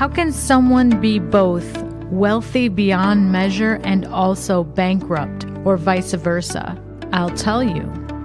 How can someone be both wealthy beyond measure and also bankrupt, or vice versa? I'll tell you.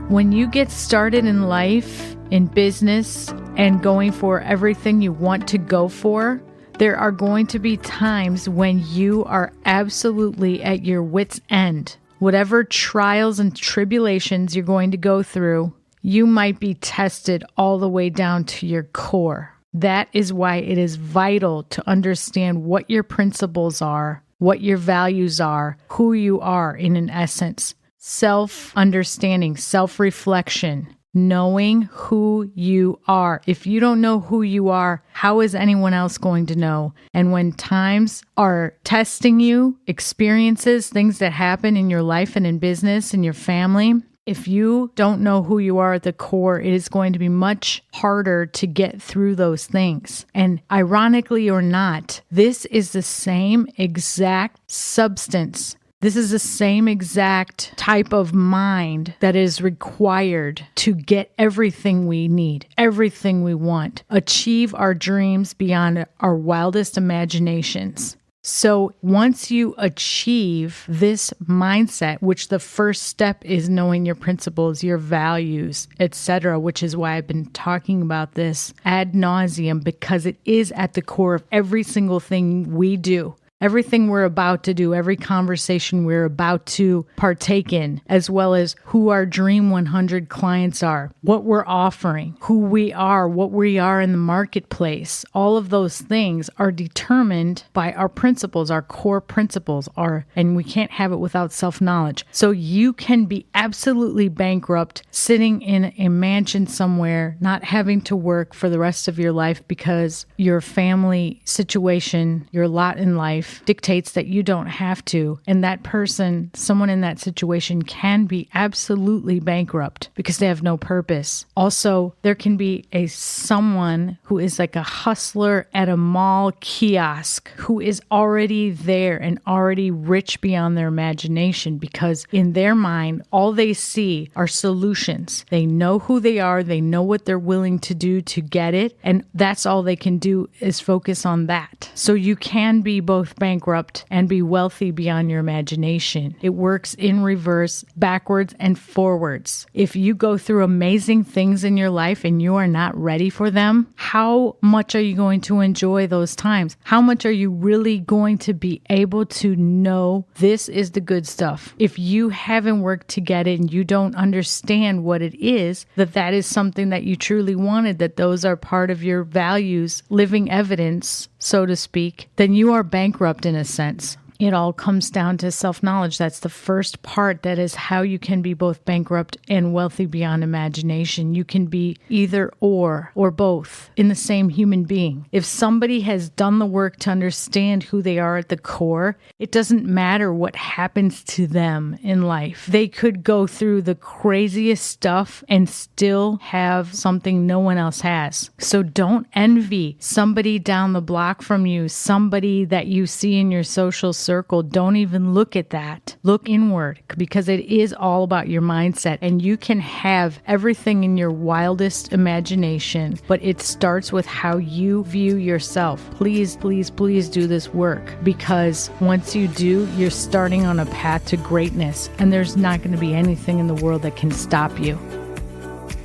When you get started in life, in business, and going for everything you want to go for, there are going to be times when you are absolutely at your wit's end. Whatever trials and tribulations you're going to go through, you might be tested all the way down to your core. That is why it is vital to understand what your principles are, what your values are, who you are in an essence. Self-understanding, self-reflection, knowing who you are. If you don't know who you are, how is anyone else going to know? And when times are testing you, experiences, things that happen in your life and in business and your family, if you don't know who you are at the core, it is going to be much harder to get through those things. And ironically or not, this is the same exact substance. This is the same exact type of mind that is required to get everything we need, everything we want, achieve our dreams beyond our wildest imaginations. So once you achieve this mindset, which the first step is knowing your principles, your values, etc., which is why I've been talking about this ad nauseum, because it is at the core of every single thing we do. Everything we're about to do, every conversation we're about to partake in, as well as who our Dream 100 clients are, what we're offering, who we are, what we are in the marketplace. All of those things are determined by our principles, our core principles are, and we can't have it without self-knowledge. So you can be absolutely bankrupt sitting in a mansion somewhere, not having to work for the rest of your life because your family situation, your lot in life, dictates that you don't have to. And that person, someone in that situation, can be absolutely bankrupt because they have no purpose. Also, there can be someone who is like a hustler at a mall kiosk who is already there and already rich beyond their imagination because in their mind, all they see are solutions. They know who they are. They know what they're willing to do to get it. And that's all they can do is focus on that. So you can be both bankrupt and be wealthy beyond your imagination. It works in reverse, backwards, and forwards. If you go through amazing things in your life and you are not ready for them, how much are you going to enjoy those times? How much are you really going to be able to know this is the good stuff? If you haven't worked to get it and you don't understand what it is, that is something that you truly wanted, that those are part of your values, living evidence, so to speak, then you are bankrupt in a sense. It all comes down to self-knowledge. That's the first part. That is how you can be both bankrupt and wealthy beyond imagination. You can be either or both in the same human being. If somebody has done the work to understand who they are at the core, it doesn't matter what happens to them in life. They could go through the craziest stuff and still have something no one else has. So don't envy somebody down the block from you, somebody that you see in your social circle. Don't even look at that. Look inward, because it is all about your mindset, and you can have everything in your wildest imagination, but it starts with how you view yourself. Please, please, please do this work, because once you do, you're starting on a path to greatness, and there's not going to be anything in the world that can stop you.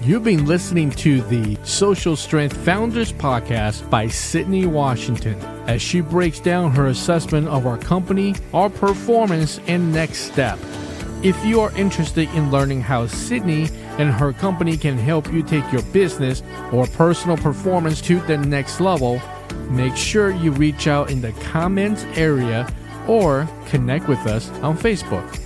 You've been listening to the Social Strength Founders Podcast by Sydney Washington, as she breaks down her assessment of our company, our performance, and next step. If you are interested in learning how Sydney and her company can help you take your business or personal performance to the next level, make sure you reach out in the comments area or connect with us on Facebook.